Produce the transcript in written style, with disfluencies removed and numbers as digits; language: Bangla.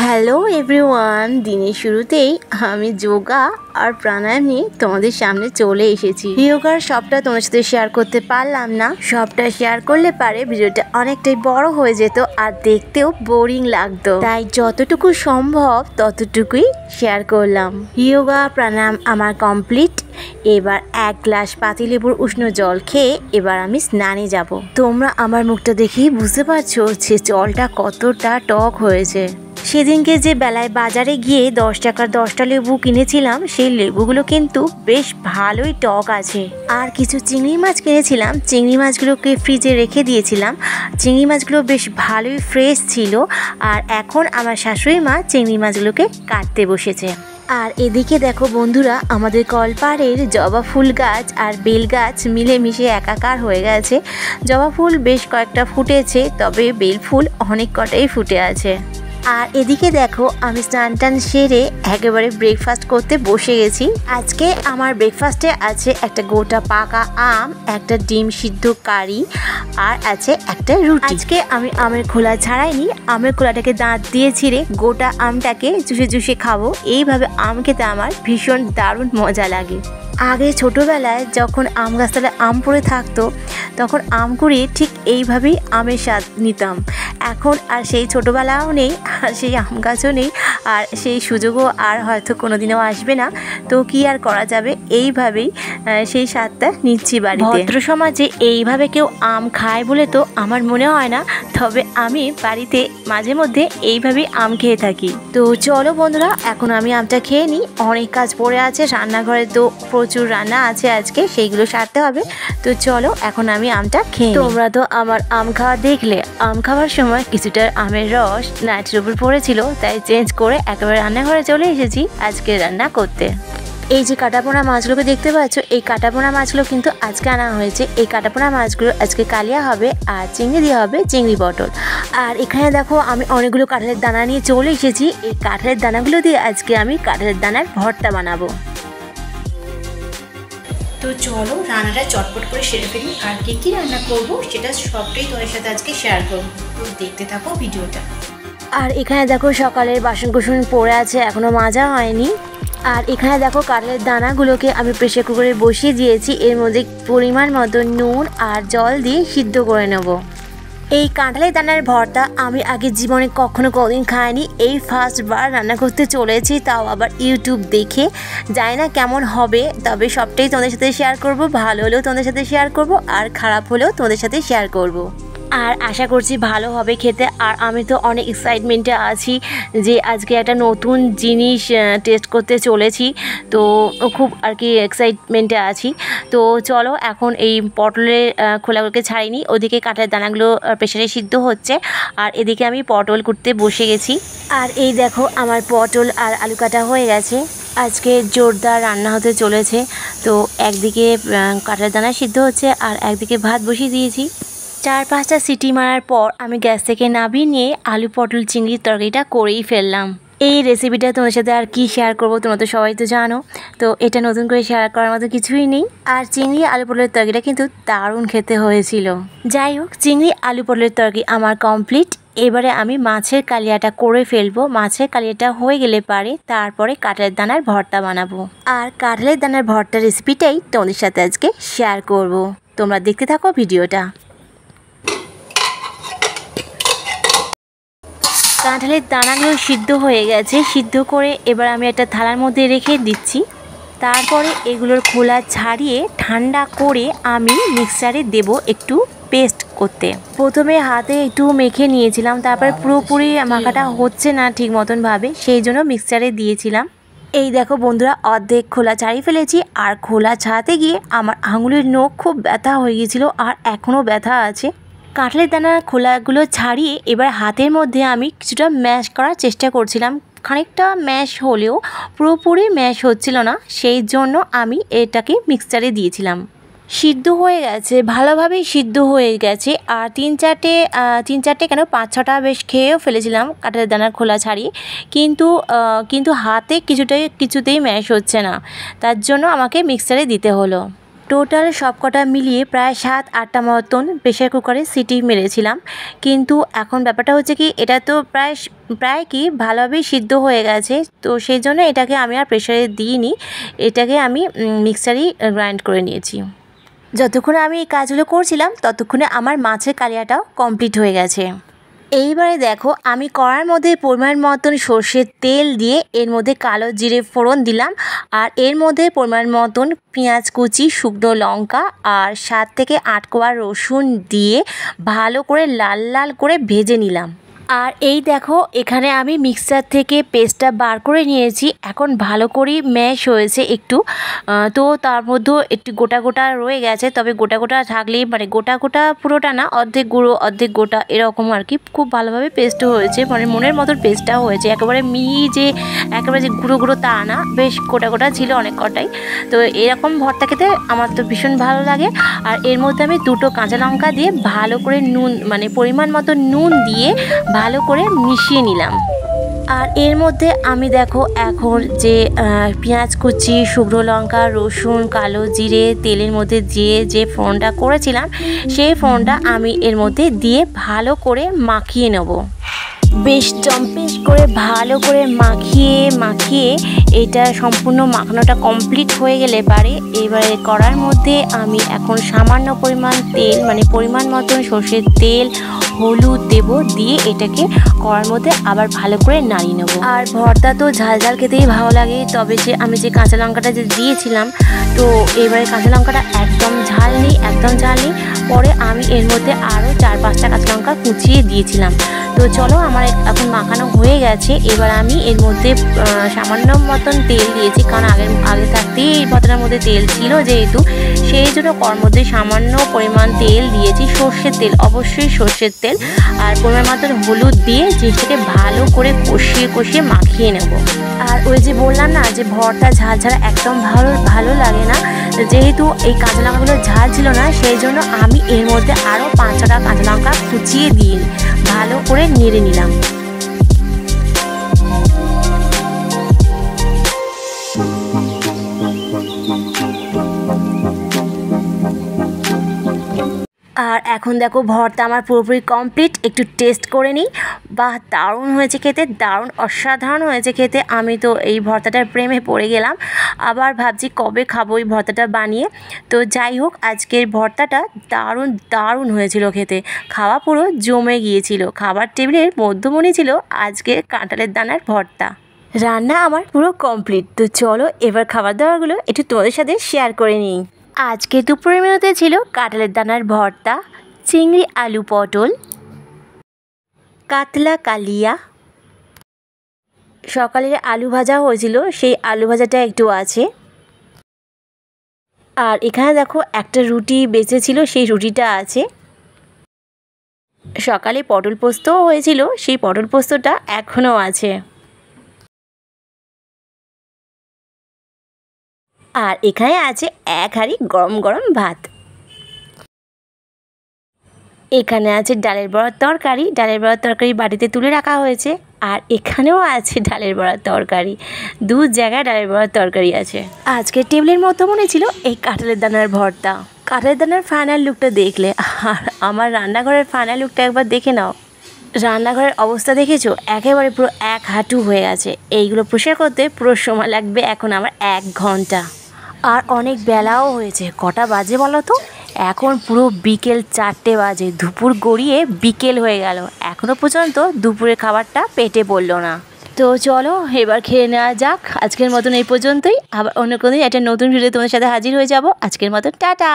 হ্যালো এভরিওয়ান, দিনের শুরুতেই আমি যোগা আর প্রাণায়াম নিয়ে তোমাদের সামনে চলে এসেছি। যোগার সবটা তোমার সাথে শেয়ার করতে পারলাম না, সবটা শেয়ার করলে পারে ভিডিওটা অনেকটাই বড় হয়ে যেত আর দেখতেও বোরিং লাগতো, তাই যতটুকু সম্ভব ততটুকুই শেয়ার করলাম। যোগা প্রাণায়াম আমার কমপ্লিট। এবার এক গ্লাস পাতিলেবুর উষ্ণ জল খেয়ে এবার আমি স্নানে যাব। তোমরা আমার মুখটা দেখেই বুঝতে পারছো যে জলটা কতটা টক হয়েছে। সেদিনকে যে বেলায় বাজারে গিয়ে 10 টাকার 10টা লেবু কিনেছিলাম, সেই লেবুগুলো কিন্তু বেশ ভালোই টক আছে। আর কিছু চিংড়ি মাছ কিনেছিলাম, চিংড়ি মাছগুলোকে ফ্রিজে রেখে দিয়েছিলাম। চিংড়ি মাছগুলো বেশ ভালোই ফ্রেশ ছিল। আর এখন আমার শাশুড়ি মা চিংড়ি মাছগুলোকে কাটতে বসেছে। আর এদিকে দেখো বন্ধুরা, আমাদের কলপাড়ের জবা ফুল গাছ আর বেল গাছ মিলেমিশে একাকার হয়ে গেছে। জবা ফুল বেশ কয়েকটা ফুটেছে, তবে বেল ফুল অনেক কটাই ফুটে আছে। আর এদিকে দেখো, আমি স্নান টান সেরে একেবারে ব্রেকফাস্ট করতে বসে গেছি। আজকে আমার ব্রেকফাস্টে আছে একটা গোটা পাকা আম, একটা ডিম সিদ্ধ কারি, আর আছে একটা রুটি। আজকে আমি আমের খোলা ছাড়াইনি, আমের খোলাটাকে দাঁত দিয়ে ছিঁড়ে গোটা আমটাকে চুষে চুষে খাবো। এইভাবে আম খেতে আমার ভীষণ দারুণ মজা লাগে। আগে ছোটোবেলায় যখন আম গাছতলায় আম পড়ে থাকতো, তখন আম কুড়িয়ে ঠিক এইভাবেই আমের স্বাদ নিতাম। এখন আর সেই ছোটোবেলাও নেই, আর সেই আম গাছও নেই, আর সেই সুযোগও আর হয়তো কোনো দিনও আসবে না। তো কি আর করা যাবে, এইভাবেই সেই স্বাদটা নিচ্ছি বাড়িতে। ভদ্র সমাজে এইভাবে কেউ আম খায় বলে তো আমার মনে হয় না, তবে আমি বাড়িতে মাঝে মধ্যে এইভাবেই আম খেয়ে থাকি। তো চলো বন্ধুরা, এখন আমি আমটা খেয়ে নিই। অনেক কাজ পড়ে আছে, রান্নাঘরে তো প্রচুর রান্না আছে আজকে, সেইগুলো সারতে হবে। তো চলো এখন আমি আমটা খেয়ে। তোমরা তো আমার আম খাওয়া দেখলে। আম খাওয়ার সময় কিছুটা আমের রস নাইটের উপর পড়েছিল, তাই চেঞ্জ করে একেবারে রান্নাঘরে চলে এসেছি আজকে রান্না করতে। এই যে কাটাপোনা মাছগুলোকে দেখতে পাচ্ছ, এই কাটাপোনা মাছগুলো কিন্তু আজকে আনা হয়েছে। এই কাটাপোনা মাছগুলো আজকে কালিয়া হবে আর চিংড়ি দিয়ে হবে চিংড়ি পটল। আর এখানে দেখো, আমি অনেকগুলো কাঁঠালের দানা নিয়ে চলে এসেছি। এই কাঁঠালের দানাগুলো দিয়ে আজকে আমি কাঁঠালের দানার ভর্তা বানাবো। তো চলো রান্নাটা চটপট করে সেরে ফেলি। আর কী রান্না করব সেটা সবটাই তোমার সাথে আজকে শেয়ার করবো, তো দেখতে থাকো ভিডিওটা। আর এখানে দেখো, সকালের বাসন কুসন পড়ে আছে, এখনও মাজা হয়নি। আর এখানে দেখো, কাঁঠালের দানাগুলোকে আমি প্রেসার কুকারে বসিয়ে দিয়েছি। এর মধ্যে পরিমাণ মতো নুন আর জল দিয়ে সিদ্ধ করে নেব। এই কাঁঠালের দানার ভর্তা আমি আগে জীবনে কখনো কোনোদিন খাইনি, এই ফার্স্টবার রান্না করতে চলেছি, তাও আবার ইউটিউব দেখে। জানি না কেমন হবে, তবে সবটাই তোমাদের সাথে শেয়ার করব। ভালো হলেও তোমাদের সাথে শেয়ার করব, আর খারাপ হলেও তোমাদের সাথে শেয়ার করব। আর আশা করছি ভালো হবে খেতে। আর আমি তো অনেক এক্সাইটমেন্টে আছি যে আজকে একটা নতুন জিনিস টেস্ট করতে চলেছি, তো খুব আর কি এক্সাইটমেন্টে আছি। তো চলো এখন এই পটলের খোলাগুলোকে ছাড়িনি, ওদিকে কাঁঠালের দানাগুলো প্রেসারে সিদ্ধ হচ্ছে, আর এদিকে আমি পটল কুটতে বসে গেছি। আর এই দেখো, আমার পটল আর আলু কাটা হয়ে গেছে। আজকে জোরদার রান্না হতে চলেছে। তো একদিকে কাঁঠালের দানা সিদ্ধ হচ্ছে আর একদিকে ভাত বসিয়ে দিয়েছি। 4-5টা সিটি মারার পর আমি গ্যাস থেকে নামিয়ে নিয়ে আলু পটল চিংড়ির তরকারিটা করেই ফেললাম। এই রেসিপিটা তোমাদের সাথে আর কি শেয়ার করবো, তোমরা তো সবাই তো জানো, তো এটা নতুন করে শেয়ার করার মতো কিছুই নেই। আর চিংড়ি আলু পটলের তরকারিটা কিন্তু দারুণ খেতে হয়েছিল। যাই হোক, চিংড়ি আলু পটলের তরকারি আমার কমপ্লিট। এবারে আমি মাছের কালিয়াটা করে ফেলবো। মাছের কালিয়াটা হয়ে গেলে পারে তারপরে কাঁঠালের দানার ভর্তা বানাবো। আর কাঁঠালের দানার ভর্তা রেসিপিটাই তোমাদের সাথে আজকে শেয়ার করব। তোমরা দেখতে থাকো ভিডিওটা। কাঁঠালের দানাগুলো সিদ্ধ হয়ে গেছে, সিদ্ধ করে এবার আমি একটা থালার মধ্যে রেখে দিচ্ছি। তারপরে এগুলোর খোলা ছাড়িয়ে ঠান্ডা করে আমি মিক্সারে দেব একটু পেস্ট করতে। প্রথমে হাতে একটু মেখে নিয়েছিলাম, তারপরে পুরোপুরি মাখাটা হচ্ছে না ঠিক মতনভাবে, সেই জন্য মিক্সারে দিয়েছিলাম। এই দেখো বন্ধুরা, অর্ধেক খোলা ছাড়িয়ে ফেলেছি। আর খোলা ছাড়াতে গিয়ে আমার আঙুলের নখ খুব ব্যথা হয়ে গিয়েছিলো, আর এখনও ব্যথা আছে। কাঁঠালের দানার খোলাগুলো ছাড়িয়ে এবার হাতের মধ্যে আমি কিছুটা ম্যাশ করার চেষ্টা করছিলাম। খানিকটা ম্যাশ হলেও পুরোপুরি ম্যাশ হচ্ছিল না, সেই জন্য আমি এটাকে মিক্সচারে দিয়েছিলাম। সিদ্ধ হয়ে গেছে, ভালোভাবেই সিদ্ধ হয়ে গেছে। আর তিন চারটে কেন 5-6টা বেশ খেয়েও ফেলেছিলাম কাঁঠালের দানার খোলা ছাড়িয়ে, কিন্তু হাতে কিছুতেই ম্যাশ হচ্ছে না, তার জন্য আমাকে মিক্সচারে দিতে হলো। টোটাল সবকটা মিলিয়ে প্রায় 7-8টা মতন প্রেসার কুকারে সিটি মেরেছিলাম। কিন্তু এখন ব্যাপারটা হচ্ছে কি, এটা তো প্রায় প্রায় কি ভালোভাবেই সিদ্ধ হয়ে গেছে। তো সেই জন্য এটাকে আমি আর প্রেসারে দিইনি, এটাকে আমি মিক্সারেই গ্রাইন্ড করে নিয়েছি। যতক্ষণে আমি এই কাজগুলো করছিলাম ততক্ষণে আমার মাছের কালিয়াটাও কমপ্লিট হয়ে গেছে। এইবারে দেখো আমি কড়ার মধ্যে পরিমাণ মতন সর্ষের তেল দিয়ে এর মধ্যে কালো জিরে ফোড়ন দিলাম, আর এর মধ্যে পরিমাণ মতন পেঁয়াজ কুচি, শুকনো লঙ্কা আর 7 থেকে 8 কোয়া রসুন দিয়ে ভালো করে লাল লাল করে ভেজে নিলাম। আর এই দেখো এখানে আমি মিক্সার থেকে পেস্টটা বার করে নিয়েছি, এখন ভালো করেই ম্যাশ হয়েছে একটু। তো তার মধ্যেও একটু গোটা গোটা রয়ে গেছে, তবে গোটা গোটা থাকলেই মানে গোটা গোটা পুরোটা না, অর্ধেক গুঁড়ো অর্ধেক গোটা এরকম আর কি। খুব ভালোভাবে পেস্টও হয়েছে, মানে মনের মতন পেস্টটাও হয়েছে, একেবারে মিহি যে একেবারে যে গুঁড়ো গুঁড়ো তা না, বেশ গোটা গোটা ছিল অনেক কটাই। তো এরকম ভর্তা খেতে আমার তো ভীষণ ভালো লাগে। আর এর মধ্যে আমি 2টো কাঁচা লঙ্কা দিয়ে ভালো করে নুন মানে পরিমাণ মতো নুন দিয়ে ভালো করে মিশিয়ে নিলাম। আর এর মধ্যে আমি দেখো এখন যে পেঁয়াজ কুচি, শুকনো লঙ্কা, রসুন, কালো জিরে তেলের মধ্যে দিয়ে যে ফোড়নটা করেছিলাম সেই ফোড়নটা আমি এর মধ্যে দিয়ে ভালো করে মাখিয়ে নেব। বেশ জম্পেশ করে ভালো করে মাখিয়ে এটা সম্পূর্ণ মাখানোটা কমপ্লিট হয়ে গেলে পারে এবারে কড়ার মধ্যে আমি এখন সামান্য পরিমাণ তেল মানে পরিমাণ মতন সর্ষের তেল, হলুদ দেব, দিয়ে এটাকে কড়ার মধ্যে আবার ভালো করে নাড়িয়ে নেব। আর ভর্তা তো ঝাল ঝাল খেতেই ভালো লাগে, তবে যে আমি যে কাঁচা লঙ্কাটা যে দিয়েছিলাম, তো এবারে কাঁচা লঙ্কাটা একদম ঝাল নেই। পরে আমি এর মধ্যে আরও 4-5টা কাঁচা লঙ্কা কুচিয়ে দিয়েছিলাম। তো চলো আমার এখন মাখানো হয়ে গেছে। এবার আমি এর মধ্যে সামান্য মতন তেল দিয়েছি, কারণ আগে থাকতেই এই ভর্তাটার মধ্যে তেল ছিল যেহেতু, সেই জন্য কড়ার মধ্যে সামান্য পরিমাণ তেল দিয়েছি, সর্ষের তেল, অবশ্যই সর্ষের তেল। আর পরিমাণ মতন হলুদ দিয়ে জিনিসটাকে ভালো করে কষিয়ে মাখিয়ে নেব। আর ওই যে বললাম না যে ভর্তা ঝাল ছাড়া একদম ভালো লাগে না, যেহেতু এই কাঁচা লঙ্কাগুলো ঝাল ছিল না সেই জন্য আমি এর মধ্যে আরও 5-6টা কাঁচা লঙ্কা কুচিয়ে দিয়ে ভালো করে নেড়ে নিলাম। আর এখন দেখো ভর্তা আমার পুরোপুরি কমপ্লিট, একটু টেস্ট করে নিই। বাহ, দারুণ হয়েছে খেতে, দারুণ অসাধারণ হয়েছে খেতে। আমি তো এই ভর্তাটার প্রেমে পড়ে গেলাম, আবার ভাবছি কবে খাবো এই ভর্তাটা বানিয়ে। তো যাই হোক, আজকের ভর্তাটা দারুণ হয়েছিল খেতে, খাওয়া পুরো জমে গিয়েছিল। খাবার টেবিলের মধ্যমণি ছিল আজকে কাঁঠালের দানার ভর্তা। রান্না আমার পুরো কমপ্লিট। তো চলো এবার খাবার দাবারগুলো একটু তোমাদের সাথে শেয়ার করে নিই। আজকে দুপুরের মেনুতে ছিল কাঁঠালের দানার ভর্তা, চিংড়ি আলু পটল, কাতলা কালিয়া, সকালের আলু ভাজা হয়েছিল সেই আলু ভাজাটা একটু আছে। আর এখানে দেখো একটা রুটি বেঁচেছিল সেই রুটিটা আছে। সকালে পটল পোস্তও হয়েছিল, সেই পটল পোস্তটা এখনও আছে। আর এখানে আছে 1 হাঁড়ি গরম গরম ভাত। এখানে আছে ডালের বড়ার তরকারি, বাটিতে তুলে রাখা হয়েছে। আর এখানেও আছে ডালের বড়ার তরকারি, 2 জায়গায় ডালের বড়ার তরকারি আছে। আজকের টেবিলের মতো মনে ছিল এই কাঁঠালের দানার ভর্তা। কাঁঠালের দানার ফাইনাল লুকটা দেখলে, আর আমার রান্নাঘরের ফাইনাল লুকটা একবার দেখে নাও। রান্নাঘরের অবস্থা দেখেছো, একেবারে পুরো 1 হাঁটু হয়ে গেছে। এইগুলো পরিষ্কার করতে পুরো সময় লাগবে এখন আমার 1 ঘন্টা। আর অনেক বেলাও হয়েছে, কটা বাজে বলো তো? এখন পুরো বিকেল 4টে বাজে, দুপুর গড়িয়ে বিকেল হয়ে গেল, এখনও পর্যন্ত দুপুরের খাবারটা পেটে পড়লো না। তো চলো এবার খেয়ে নেওয়া যাক। আজকের মতন এই পর্যন্তই, আবার অন্য কোনো দিন একটা নতুন ভিডিও তোমাদের সাথে হাজির হয়ে যাব। আজকের মতন টাটা।